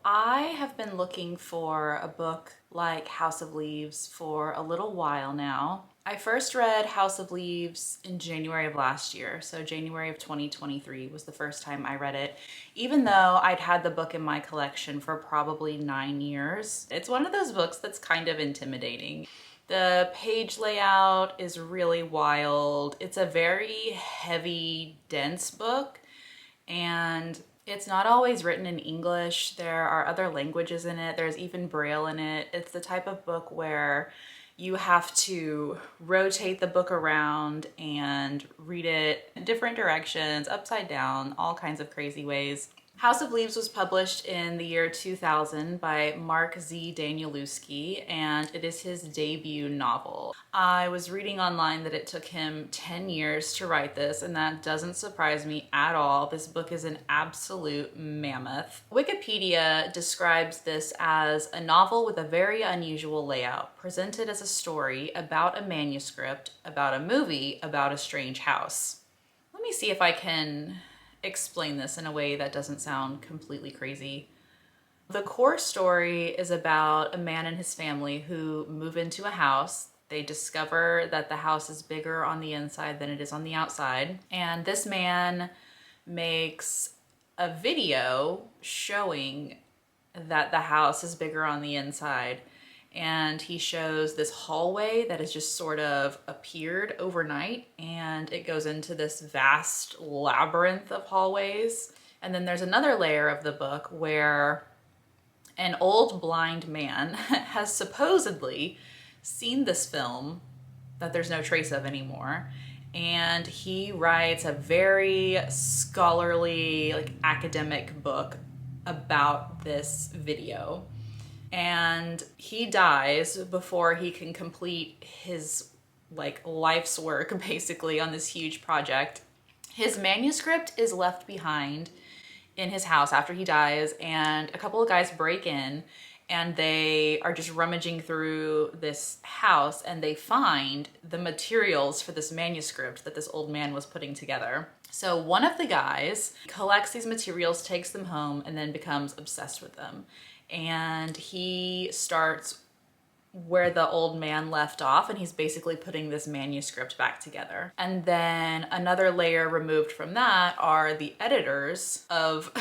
I have been looking for a book like House of Leaves for a little while now. I first read House of Leaves in January of last year, so January of 2023 was the first time I read it, even though I'd had the book in my collection for probably 9 years. It's one of those books that's kind of intimidating. The page layout is really wild. It's a very heavy, dense book, and it's not always written in English. There are other languages in it. There's even Braille in it. It's the type of book where you have to rotate the book around and read it in different directions, upside down, all kinds of crazy ways. House of Leaves was published in the year 2000 by Mark Z. Danielewski, and it is his debut novel. I was reading online that it took him 10 years to write this, and that doesn't surprise me at all. This book is an absolute mammoth. Wikipedia describes this as a novel with a very unusual layout, presented as a story about a manuscript, about a movie, about a strange house. Let me see if I can explain this in a way that doesn't sound completely crazy. The core story is about a man and his family who move into a house. They discover that the house is bigger on the inside than it is on the outside. And this man makes a video showing that the house is bigger on the inside. And he shows this hallway that has just sort of appeared overnight, and it goes into this vast labyrinth of hallways. And then there's another layer of the book where an old blind man has supposedly seen this film that there's no trace of anymore, and he writes a very scholarly, like, academic book about this video. And he dies before he can complete his life's work basically on this huge project. His manuscript is left behind in his house after he dies, and a couple of guys break in and they are just rummaging through this house, and they find the materials for this manuscript that this old man was putting together. So one of the guys collects these materials, takes them home, and then becomes obsessed with them. And he starts where the old man left off, and he's basically putting this manuscript back together. And then another layer removed from that are the editors of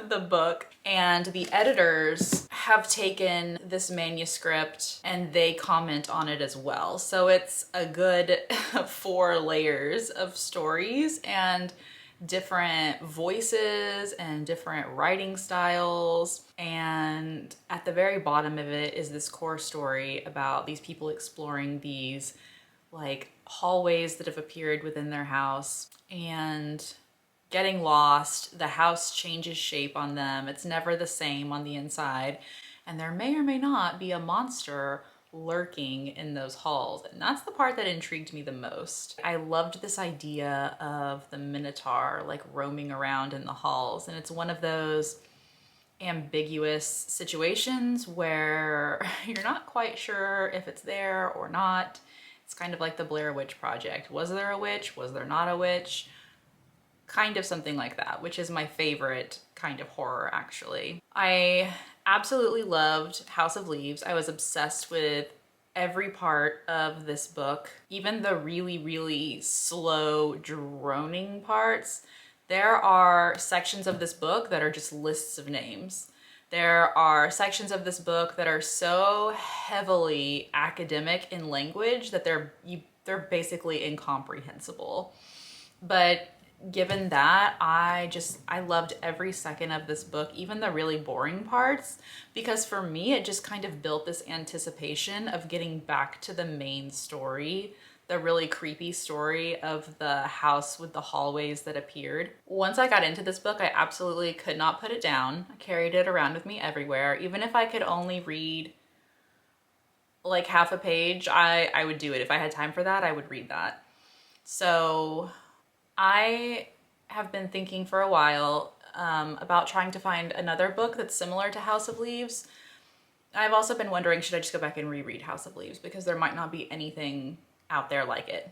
the book, and the editors have taken this manuscript and they comment on it as well. So it's a good 4 layers of stories and different voices and different writing styles. And at the very bottom of it is this core story about these people exploring these hallways that have appeared within their house and getting lost. The house changes shape on them. It's never the same on the inside. And there may or may not be a monster lurking in those halls. And that's the part that intrigued me the most. I loved this idea of the Minotaur roaming around in the halls. And it's one of those ambiguous situations where you're not quite sure if it's there or not. It's kind of like the Blair Witch Project. Was there a witch? Was there not a witch? Kind of something like that, which is my favorite kind of horror, actually. I absolutely loved House of Leaves. I was obsessed with every part of this book, even the really, really slow, droning parts. There are sections of this book that are just lists of names. There are sections of this book that are so heavily academic in language that they're basically incomprehensible. But given that, I loved every second of this book, even the really boring parts, because for me, it just kind of built this anticipation of getting back to the main story, the really creepy story of the house with the hallways that appeared. Once I got into this book, I absolutely could not put it down. I carried it around with me everywhere. Even if I could only read half a page, I would do it. If I had time for that, I would read that. So I have been thinking for a while about trying to find another book that's similar to House of Leaves. I've also been wondering, should I just go back and reread House of Leaves, because there might not be anything out there like it.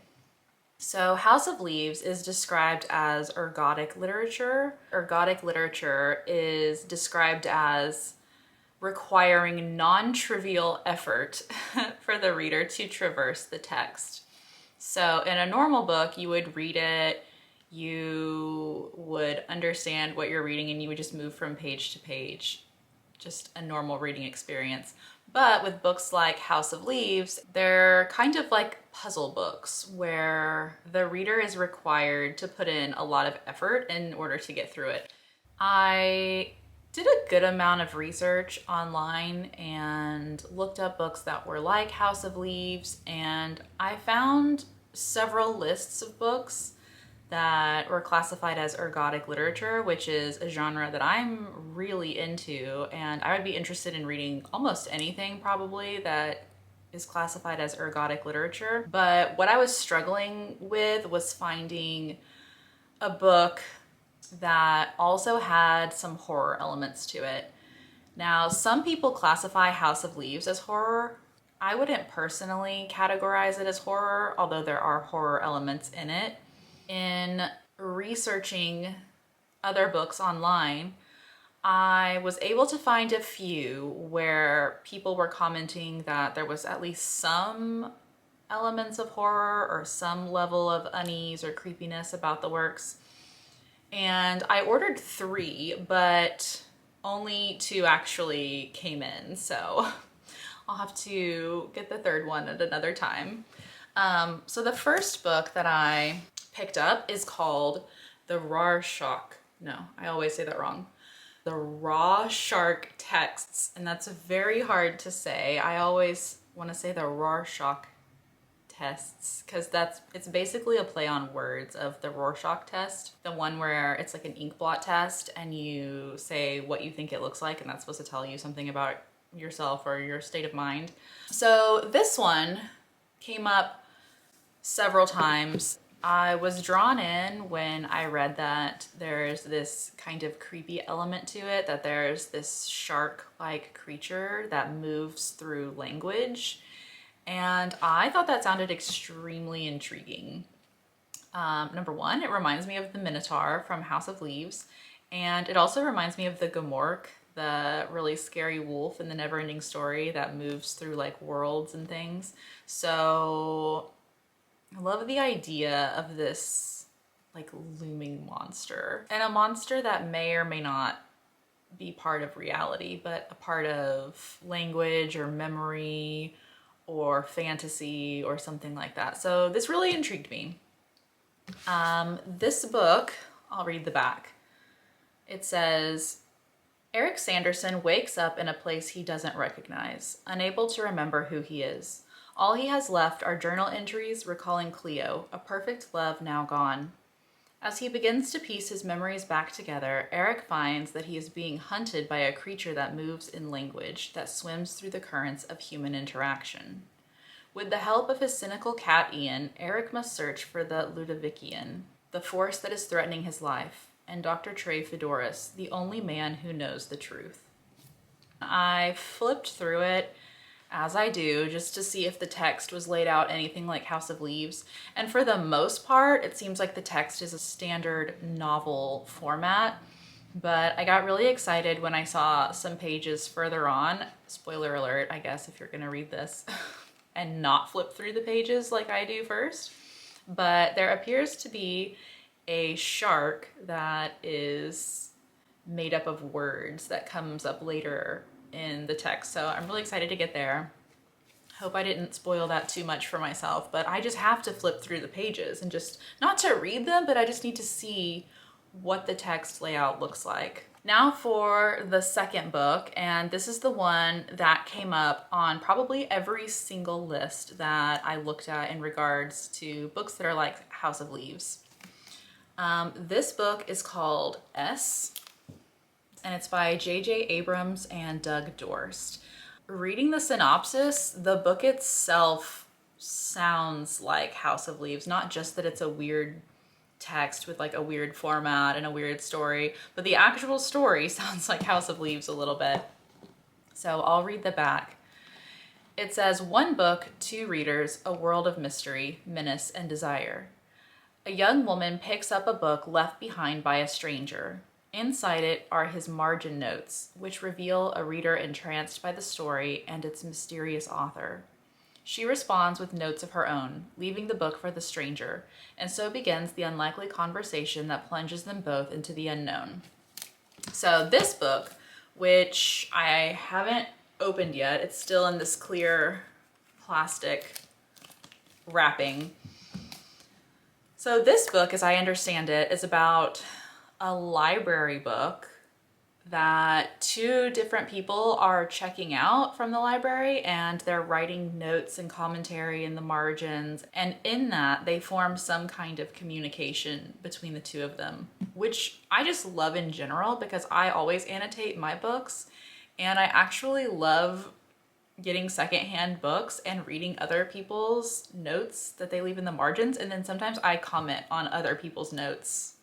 So House of Leaves is described as ergodic literature. Ergodic literature is described as requiring non-trivial effort for the reader to traverse the text. So in a normal book, you would read it, you would understand what you're reading, and you would just move from page to page. Just a normal reading experience. But with books like House of Leaves, they're kind of like puzzle books where the reader is required to put in a lot of effort in order to get through it. I did a good amount of research online and looked up books that were like House of Leaves, and I found several lists of books that were classified as ergodic literature, which is a genre that I'm really into, and I would be interested in reading almost anything probably that is classified as ergodic literature. But what I was struggling with was finding a book that also had some horror elements to it. Now, some people classify House of Leaves as horror. I wouldn't personally categorize it as horror, although there are horror elements in it. In researching other books online, I was able to find a few where people were commenting that there was at least some elements of horror or some level of unease or creepiness about the works. And I ordered 3, but only 2 actually came in, so I'll have to get the 3rd one at another time. So the first book that I picked up is called The Rorschach. No, I always say that wrong. The Rorschach Texts, and that's very hard to say. I always want to say the Rorschach Tests because it's basically a play on words of the Rorschach test, the one where it's like an ink blot test and you say what you think it looks like, and that's supposed to tell you something about yourself or your state of mind. So this one came up several times. I was drawn in when I read that there's this kind of creepy element to it, that there's this shark-like creature that moves through language. And I thought that sounded extremely intriguing. Number one, it reminds me of the Minotaur from House of Leaves. And it also reminds me of the Gmork, the really scary wolf in the Neverending Story that moves through like worlds and things. So I love the idea of this like looming monster, and a monster that may or may not be part of reality, but a part of language or memory or fantasy or something like that. So this really intrigued me. This book, I'll read the back. It says, Eric Sanderson wakes up in a place he doesn't recognize, unable to remember who he is. All he has left are journal entries recalling Cleo, a perfect love now gone. As he begins to piece his memories back together, Eric finds that he is being hunted by a creature that moves in language, that swims through the currents of human interaction. With the help of his cynical cat Ian, Eric must search for the Ludovician, the force that is threatening his life, and Dr. Trey Fedoris, the only man who knows the truth. I flipped through it, as I do, just to see if the text was laid out anything like House of Leaves. And for the most part, it seems like the text is a standard novel format. But I got really excited when I saw some pages further on, spoiler alert, I guess, if you're gonna read this, and not flip through the pages like I do first. But there appears to be a shark that is made up of words that comes up later in the text. So I'm really excited to get there. Hope I didn't spoil that too much for myself, but I just have to flip through the pages and just, not to read them, but I just need to see what the text layout looks like. Now for the second book, and this is the one that came up on probably every single list that I looked at in regards to books that are like House of Leaves. This book is called S, and it's by J.J. Abrams and Doug Dorst. Reading the synopsis, the book itself sounds like House of Leaves, not just that it's a weird text with like a weird format and a weird story, but the actual story sounds like House of Leaves a little bit. So I'll read the back. It says, one book, 2 readers, a world of mystery, menace, and desire. A young woman picks up a book left behind by a stranger. Inside it are his margin notes, which reveal a reader entranced by the story and its mysterious author. She responds with notes of her own, leaving the book for the stranger, and so begins the unlikely conversation that plunges them both into the unknown. So this book, which I haven't opened yet, it's still in this clear plastic wrapping. So this book, as I understand it, is about a library book that two different people are checking out from the library, and they're writing notes and commentary in the margins. And in that, they form some kind of communication between the two of them, which I just love in general because I always annotate my books. And I actually love getting secondhand books and reading other people's notes that they leave in the margins. And then sometimes I comment on other people's notes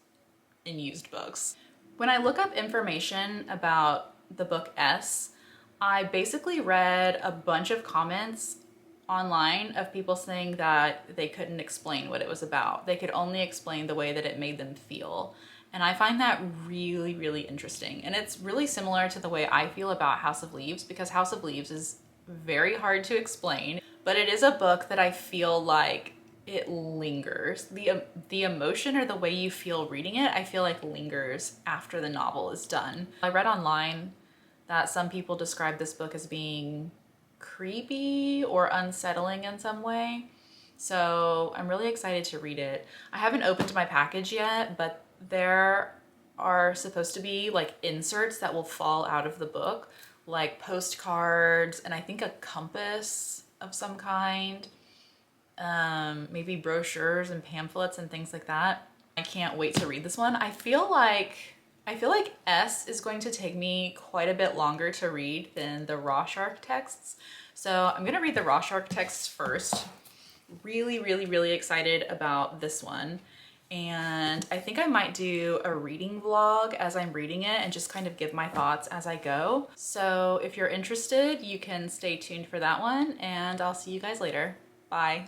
in used books. When I look up information about the book S, I basically read a bunch of comments online of people saying that they couldn't explain what it was about. They could only explain the way that it made them feel. And I find that really, really interesting. And it's really similar to the way I feel about House of Leaves, because House of Leaves is very hard to explain, but it is a book that I feel like it lingers. The emotion or the way you feel reading it, I feel like lingers after the novel is done. I read online that some people describe this book as being creepy or unsettling in some way. So I'm really excited to read it. I haven't opened my package yet, but there are supposed to be like inserts that will fall out of the book, like postcards and I think a compass of some kind. Maybe brochures and pamphlets and things like that. I can't wait to read this one. I feel like S is going to take me quite a bit longer to read than the Rorschach texts. So I'm gonna read the Rorschach texts first. Really, really, really excited about this one. And I think I might do a reading vlog as I'm reading it and just kind of give my thoughts as I go. So if you're interested, you can stay tuned for that one, and I'll see you guys later. Bye.